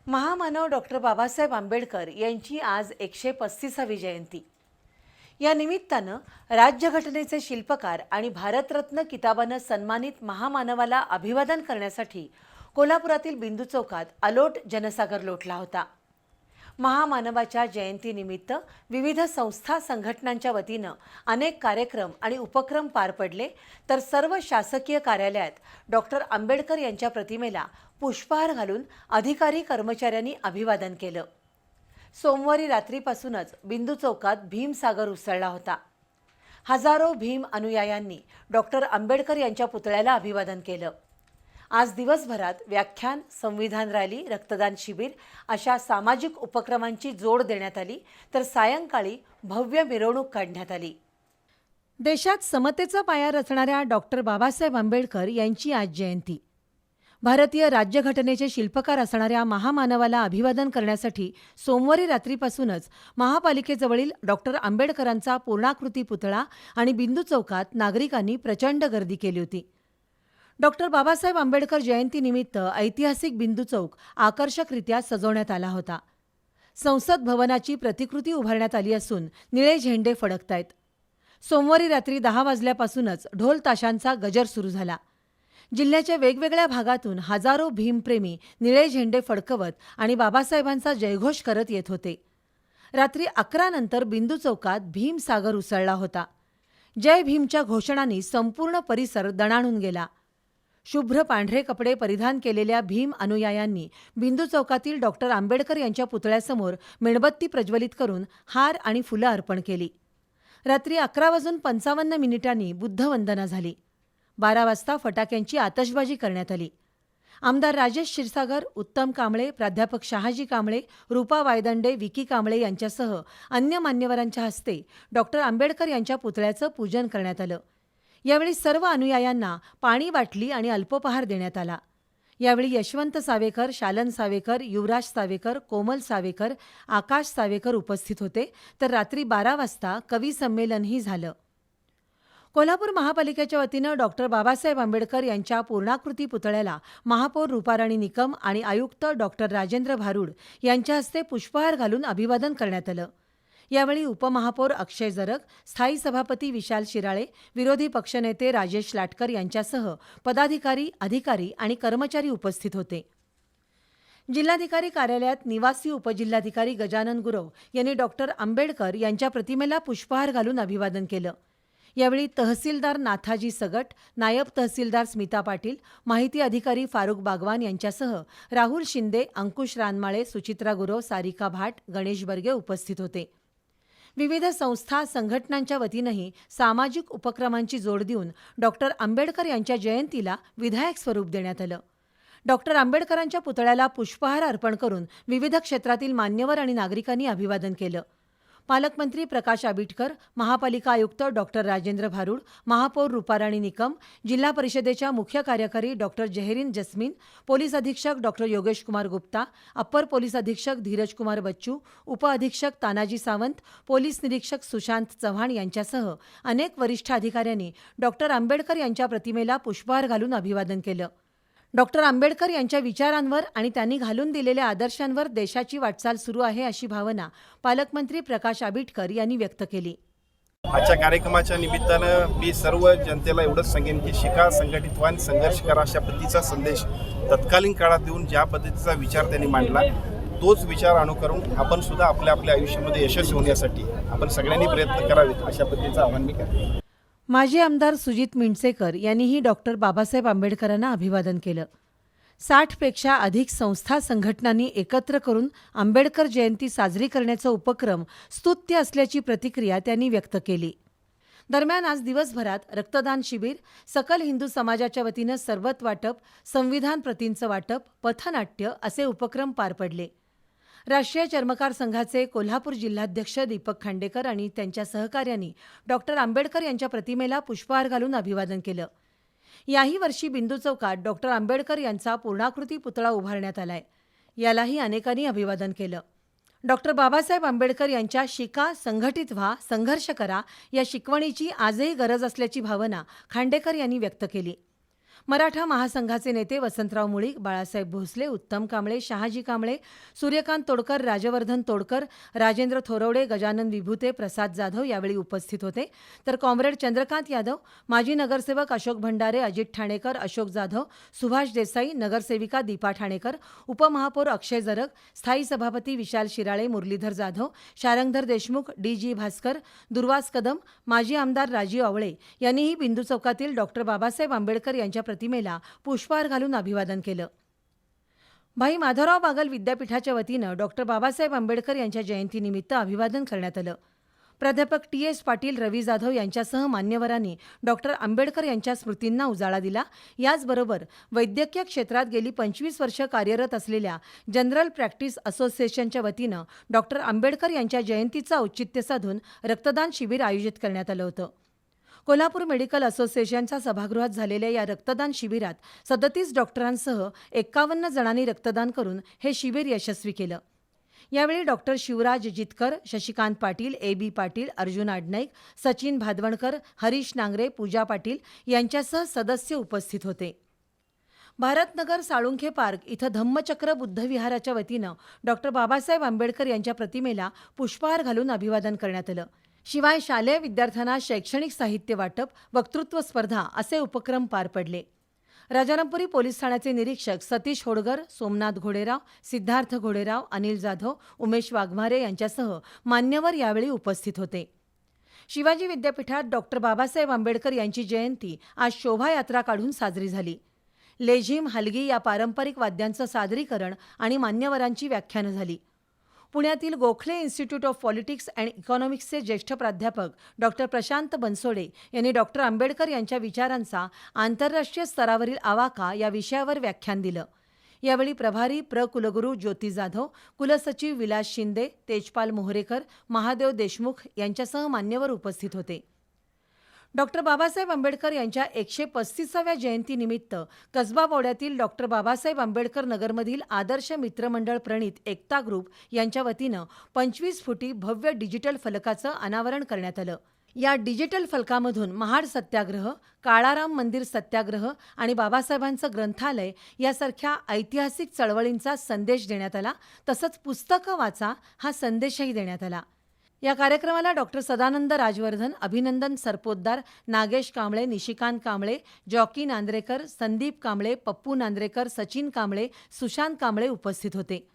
महामानव डॉक्टर बाबासाहेब आंबेडकर यांची आज 135वी जयंती. या निमित्तानं राज्यघटनेचे शिल्पकार आणि भारतरत्न किताबानं सन्मानित महामानवाला अभिवादन करण्यासाठी कोल्हापुरातील बिंदू चौकात अलोट जनसागर लोटला होता. महामानवाच्या जयंतीनिमित्त विविध संस्था संघटनांच्या वतीनं अनेक कार्यक्रम आणि उपक्रम पार पडले, तर सर्व शासकीय कार्यालयात डॉक्टर आंबेडकर यांच्या प्रतिमेला पुष्पहार घालून अधिकारी कर्मचाऱ्यांनी अभिवादन केलं. सोमवारी रात्रीपासूनच बिंदू चौकात भीमसागर उसळला होता. हजारो भीम अनुयायांनी डॉक्टर आंबेडकर यांच्या पुतळ्याला अभिवादन केलं. आज दिवसभरात व्याख्यान, संविधान रॅली, रक्तदान शिबिर अशा सामाजिक उपक्रमांची जोड देण्यात आली, तर सायंकाळी भव्य मिरवणूक काढण्यात आली. देशात समतेचा पाया रचणाऱ्या डॉक्टर बाबासाहेब आंबेडकर यांची आज जयंती. भारतीय राज्यघटनेचे शिल्पकार असणाऱ्या महामानवाला अभिवादन करण्यासाठी सोमवारी रात्रीपासूनच महापालिकेजवळील डॉक्टर आंबेडकरांचा पूर्णाकृती पुतळा आणि बिंदू चौकात नागरिकांनी प्रचंड गर्दी केली होती. डॉक्टर बाबासाहेब आंबेडकर जयंतीनिमित्त ऐतिहासिक बिंदू चौक आकर्षकरित्या सजवण्यात आला होता. संसद भवनाची प्रतिकृती उभारण्यात आली असून निळे झेंडे फडकतायत. सोमवारी रात्री 10 वाजल्यापासूनच ढोल ताशांचा गजर सुरू झाला. जिल्ह्याच्या वेगवेगळ्या भागातून हजारो भीमप्रेमी निळे झेंडे फडकवत आणि बाबासाहेबांचा जयघोष करत येत होते. रात्री 11 नंतर बिंदू चौकात भीमसागर उसळला होता. जय भीमच्या घोषणांनी संपूर्ण परिसर दणाणून गेला. शुभ्र पांढरे कपडे परिधान केलेल्या भीम अनुयायांनी बिंदू चौकातील डॉक्टर आंबेडकर यांच्या पुतळ्यासमोर मेणबत्ती प्रज्वलित करून हार आणि फुलं अर्पण केली. रात्री 11:55 बुद्धवंदना झाली. 12 वाजता फटाक्यांची आतषबाजी करण्यात आली. आमदार राजेश क्षीरसागर, उत्तम कांबळे, प्राध्यापक शहाजी कांबळे, रूपा वायदंडे, विकी कांबळे यांच्यासह अन्य मान्यवरांच्या हस्ते डॉक्टर आंबेडकर यांच्या पुतळ्याचं पूजन करण्यात आलं. यावेळी सर्व अनुयायांना पाणी बाटली आणि अल्पोपहार देण्यात आला. यावेळी यशवंत सावेकर, शालन सावेकर, युवराज सावेकर, कोमल सावेकर, आकाश सावेकर उपस्थित होते, तर रात्री 12 वाजता कवी संमेलनही झालं. कोल्हापूर महापालिकेच्या वतीनं डॉक्टर बाबासाहेब आंबेडकर यांच्या पूर्णाकृती पुतळ्याला महापौर रूपाराणी निकम आणि आयुक्त डॉक्टर राजेंद्र भारूड यांच्या हस्ते पुष्पहार घालून अभिवादन करण्यात आलं. यावेळी उपमहापौर अक्षय जरग, स्थायी सभापती विशाल शिराळे, विरोधी पक्षनेते राजेश लाटकर यांच्यासह पदाधिकारी, अधिकारी आणि कर्मचारी उपस्थित होते. जिल्हाधिकारी कार्यालयात निवासी उपजिल्हाधिकारी गजानन गुरव यांनी डॉक्टर आंबेडकर यांच्या प्रतिमेला पुष्पहार घालून अभिवादन केलं. यावेळी तहसीलदार नाथाजी सगट, नायब तहसीलदार स्मिता पाटील, माहिती अधिकारी फारुख बागवान यांच्यासह राहुल शिंदे, अंकुश रानमाळे, सुचित्रा गुरव, सारिका भाट, गणेश बर्गे उपस्थित होते. विविध संस्था संघटनांच्या वतीनंही सामाजिक उपक्रमांची जोड देऊन डॉक्टर आंबेडकर यांच्या जयंतीला विधायक स्वरूप देण्यात आलं. डॉक्टर आंबेडकरांच्या पुतळ्याला पुष्पहार अर्पण करून विविध क्षेत्रातील मान्यवर आणि नागरिकांनी अभिवादन केलं. पालकमंत्री प्रकाश आबिटकर, महापालिका आयुक्त डॉक्टर राजेंद्र भारूड, महापौर रूपाराणी निकम, जिल्हा परिषदेच्या मुख्य कार्यकारी डॉक्टर जहेरीन जस्मीन, पोलीस अधीक्षक doctor Yogesh Kumar Gupta, upper police अधीक्षक धीरज कुमार बच्चू, उपअधीक्षक तानाजी सावंत, पोलीस निरीक्षक सुशांत चव्हाण यांच्यासह अनेक वरिष्ठ अधिकाऱ्यांनी डॉक्टर आंबेडकर यांच्या प्रतिमेला पुष्पहार घालून अभिवादन केलं. डॉक्टर आंबेडकर यांच्या विचारांवर आणि त्यांनी घालून दिलेल्या आदर्शांवर देशाची वाटचाल सुरू आहे, अशी भावना पालकमंत्री प्रकाश आबिटकर यांनी व्यक्त केली. आजच्या कार्यक्रमाच्या निमित्तानं मी सर्व जनतेला एवढंच सांगेन की शिका, संघटित व्हा, संघर्ष करा अशा पद्धतीचा संदेश तत्कालीन काळात देऊन ज्या पद्धतीचा विचार त्यांनी मांडला, तोच विचार अनुकरून आपण सुद्धा आपल्या आयुष्यामध्ये यशस्वी होण्यासाठी आपण सगळ्यांनी प्रयत्न करावेत अशा पद्धतीचं आवाहन मी करतो. माजी आमदार सुजित मिंडसेकर यांनीही डॉक्टर बाबासाहेब आंबेडकरांना अभिवादन केलं. 60पेक्षा अधिक संस्था संघटनांनी एकत्र करून आंबेडकर जयंती साजरी करण्याचा उपक्रम स्तुत्य असल्याची प्रतिक्रिया त्यांनी व्यक्त केली. दरम्यान आज दिवसभरात रक्तदान शिबिर, सकल हिंदू समाजाच्या वतीनं सरबत वाटप, संविधान प्रतींचं वाटप, पथनाट्य असे उपक्रम पार पडले. राष्ट्रीय चर्मकार संघाचे कोल्हापूर जिल्हाध्यक्ष दीपक खांडेकर आणि त्यांच्या सहकाऱ्यांनी डॉक्टर आंबेडकर यांच्या प्रतिमेला पुष्पहार घालून अभिवादन केलं. याही वर्षी बिंदू चौकात डॉक्टर आंबेडकर यांचा पूर्णाकृती पुतळा उभारण्यात आलाय. यालाही अनेकांनी अभिवादन केलं. डॉक्टर बाबासाहेब आंबेडकर यांच्या शिका, संघटित व्हा, संघर्ष करा या शिकवणीची आजही गरज असल्याची भावना खांडेकर यांनी व्यक्त केली. मराठा महासंघाचे नेते वसंतराव मुळीक, बाळासाहेब भोसले, उत्तम कांबळे, शहाजी कांबळे, सूर्यकांत तोडकर, राजवर्धन तोडकर, राजेंद्र थोरवडे, गजानन विभूते, प्रसाद जाधव यावेळी उपस्थित होते. तर कॉम्रेड चंद्रकांत यादव, माजी नगरसेवक अशोक भंडारे, अजित ठाणेकर, अशोक जाधव, सुभाष देसाई, नगरसेविका दीपा ठाणेकर, उपमहापौर अक्षय जरग, स्थायी सभापती विशाल शिराळे, मुरलीधर जाधव, शारंगधर देशमुख, डी.जी. भास्कर, दुर्वास कदम, माजी आमदार राजीव आवळे यांनीही बिंदू चौकातील डॉक्टर बाबासाहेब आंबेडकर यांच्या प्रतिमेला पुष्पहार घालून अभिवादन केलं. भाई माधवराव बागल विद्यापीठाच्या वतीनं डॉक्टर बाबासाहेब आंबेडकर यांच्या जयंतीनिमित्त अभिवादन करण्यात आलं. प्राध्यापक टी.एस. पाटील, रवी जाधव यांच्यासह मान्यवरांनी डॉक्टर आंबेडकर यांच्या स्मृतींना उजाळा दिला. याचबरोबर वैद्यकीय क्षेत्रात गेली 25 वर्ष कार्यरत असलेल्या जनरल प्रॅक्टिस असोसिएशनच्या वतीनं डॉक्टर आंबेडकर यांच्या जयंतीचं औचित्य साधून रक्तदान शिबिर आयोजित करण्यात आलं होतं. कोल्हापूर मेडिकल असोसिएशनच्या सभागृहात झालेल्या या रक्तदान शिबिरात 37 डॉक्टरांसह 51 जणांनी रक्तदान करून हे शिबिर यशस्वी केलं. यावेळी डॉक्टर शिवराज जितकर, शशिकांत पाटील, ए.बी. पाटील, अर्जुन आडनाईक, सचिन भादवणकर, हरीश नांगरे, पूजा पाटील यांच्यासह सदस्य उपस्थित होते. भारतनगर साळुंखे पार्क इथं धम्मचक्र बुद्धविहाराच्या वतीनं डॉक्टर बाबासाहेब आंबेडकर यांच्या प्रतिमेला पुष्पहार घालून अभिवादन करण्यात आलं. शिवाय शालेय विद्यार्थ्यांना शैक्षणिक साहित्य वाटप, वक्तृत्व स्पर्धा असे उपक्रम पार पडले. राजारामपुरी पोलीस ठाण्याचे निरीक्षक सतीश होडगर, सोमनाथ घोडेराव, सिद्धार्थ घोडेराव, अनिल जाधव, उमेश वाघमारे यांच्यासह मान्यवर यावेळी उपस्थित होते. शिवाजी विद्यापीठात डॉक्टर बाबासाहेब आंबेडकर यांची जयंती आज शोभायात्रा काढून साजरी झाली. लेझिम, हलगी या पारंपरिक वाद्यांचं सादरीकरण आणि मान्यवरांची व्याख्यानं झाली. पुण्यातील Gokhale Institute of Politics and इकॉनॉमिक्सचे ज्येष्ठ प्राध्यापक डॉक्टर प्रशांत बनसोडे यांनी डॉक्टर आंबेडकर यांच्या विचारांचा आंतरराष्ट्रीय स्तरावरील आवाका या विषयावर व्याख्यान दिलं. यावेळी प्रभारी कुलगुरू ज्योती जाधव, कुलसचिव विलास शिंदे, तेजपाल मोहरेकर, महादेव देशमुख यांच्यासह मान्यवर उपस्थित होते. डॉक्टर बाबासाहेब आंबेडकर यांच्या 135व्या जयंतीनिमित्त कसबा बोड्यातील डॉक्टर बाबासाहेब आंबेडकर नगरमधील आदर्श मित्रमंडळ प्रणित एकता ग्रुप यांच्या वतीनं 25 फुटी भव्य डिजिटल फलकाचं अनावरण करण्यात आलं. या डिजिटल फलकामधून महाड सत्याग्रह, काळाराम मंदिर सत्याग्रह आणि बाबासाहेबांचं ग्रंथालय यासारख्या ऐतिहासिक चळवळींचा संदेश देण्यात आला. तसंच पुस्तकं वाचा हा संदेशही देण्यात आला. या कार्यक्रमाला डॉक्टर सदानंद राजवर्धन, अभिनंदन सरपोतदार, नागेश कांबळे, निशिकांत कांबळे, जॉकी नांद्रेकर, संदीप कांबळे, पप्पू नांद्रेकर, सचिन कांबळे, सुशांत कांबळे उपस्थित होते.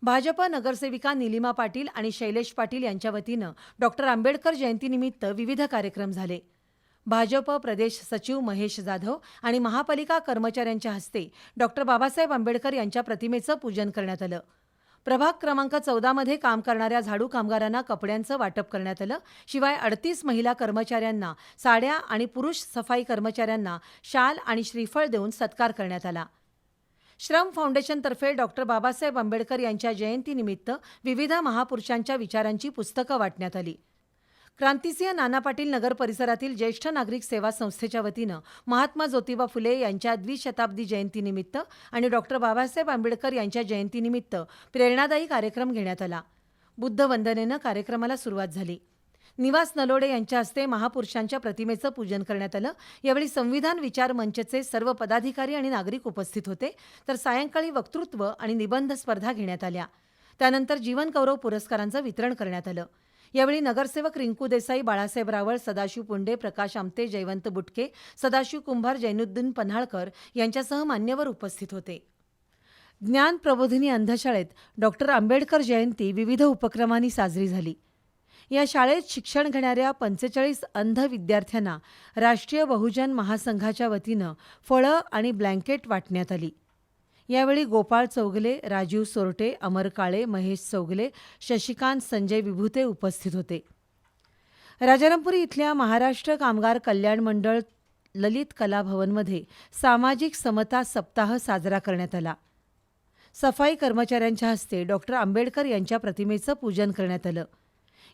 भाजप नगरसेविका निलिमा पाटील आणि शैलेश पाटील यांच्या वतीनं डॉक्टर आंबेडकर जयंतीनिमित्त विविध कार्यक्रम झाले. भाजप प्रदेश सचिव महेश जाधव आणि महापालिका कर्मचाऱ्यांच्या हस्ते डॉक्टर बाबासाहेब आंबेडकर यांच्या प्रतिमेचं पूजन करण्यात आलं. प्रभाग क्रमांक 14 मध्ये काम करणाऱ्या झाडू कामगारांना कपड्यांचं वाटप करण्यात आलं. शिवाय 38 महिला कर्मचाऱ्यांना साड्या आणि पुरुष सफाई कर्मचाऱ्यांना शाल आणि श्रीफळ देऊन सत्कार करण्यात आला. श्रम फाउंडेशनतर्फे डॉक्टर बाबासाहेब आंबेडकर यांच्या जयंतीनिमित्त विविध महापुरुषांच्या विचारांची पुस्तकं वाटण्यात आली. क्रांतिसिंह नाना पाटील नगर परिसरातील ज्येष्ठ नागरिक सेवा संस्थेच्या वतीनं महात्मा ज्योतिबा फुले यांच्या द्विशताब्दी जयंतीनिमित्त आणि डॉक्टर बाबासाहेब आंबेडकर यांच्या जयंतीनिमित्त प्रेरणादायी कार्यक्रम घेण्यात आला. बुद्धवंदनेनं कार्यक्रमाला सुरुवात झाली. निवास नलोडे यांच्या हस्ते महापुरुषांच्या प्रतिमेचं पूजन करण्यात आलं. यावेळी संविधान विचार मंचचे सर्व पदाधिकारी आणि नागरिक उपस्थित होते. तर सायंकाळी वक्तृत्व आणि निबंध स्पर्धा घेण्यात आल्या. त्यानंतर जीवनगौरव पुरस्कारांचं वितरण करण्यात आलं. यावेळी नगरसेवक रिंकू देसाई, बाळासाहेब रावळ, सदाशिव पुंडे, प्रकाश आमते, जयवंत बुटके, सदाशिव कुंभार, जैनुद्दीन पन्हाळकर यांच्यासह मान्यवर उपस्थित होते. ज्ञान प्रबोधिनी अंधशाळेत डॉक्टर आंबेडकर जयंती विविध उपक्रमांनी साजरी झाली. या शाळेत शिक्षण घेणाऱ्या 45 अंध विद्यार्थ्यांना राष्ट्रीय बहुजन महासंघाच्या वतीनं फळं आणि ब्लँकेट वाटण्यात आली. यावेळी गोपाळ चौगले, राजीव सोरटे, अमर काळे, महेश चौगले, शशिकांत संजय विभूते उपस्थित होते. राजारामपुरी इथल्या महाराष्ट्र कामगार कल्याण मंडळ ललित कला भवनमध्ये सामाजिक समता सप्ताह साजरा करण्यात आला. सफाई कर्मचाऱ्यांच्या हस्ते डॉक्टर आंबेडकर यांच्या प्रतिमेचं पूजन करण्यात आलं.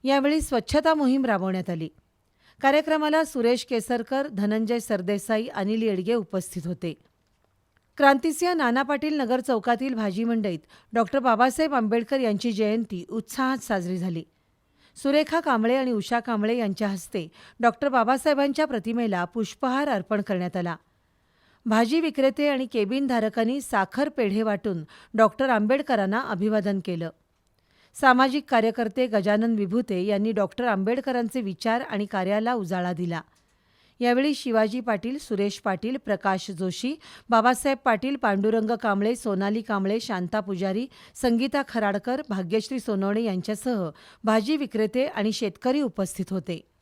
यावेळी स्वच्छता मोहीम राबवण्यात आली. कार्यक्रमाला सुरेश केसरकर, धनंजय सरदेसाई, अनिल येडगे उपस्थित होते. क्रांतिसिंह नाना पाटील नगर चौकातील भाजी मंडईत डॉक्टर बाबासाहेब आंबेडकर यांची जयंती उत्साहात साजरी झाली. सुरेखा कांबळे आणि उषा कांबळे यांच्या हस्ते डॉक्टर बाबासाहेबांच्या प्रतिमेला पुष्पहार अर्पण करण्यात आला. भाजी विक्रेते आणि केबिन धारकांनी साखर पेढे वाटून डॉक्टर आंबेडकरांना अभिवादन केलं. सामाजिक कार्यकर्ते गजानन विभुते यांनी डॉक्टर आंबेडकरांचे विचार आणि कार्याला उजाळा दिला. यावेळी शिवाजी पाटील, सुरेश पाटील, प्रकाश जोशी, बाबासाहेब पाटील, पांडुरंग कांबळे, सोनाली कांबळे, शांता पुजारी, संगीता खराडकर, भाग्यश्री सोनवणे यांच्यासह भाजी विक्रेते आणि शेतकरी उपस्थित होते.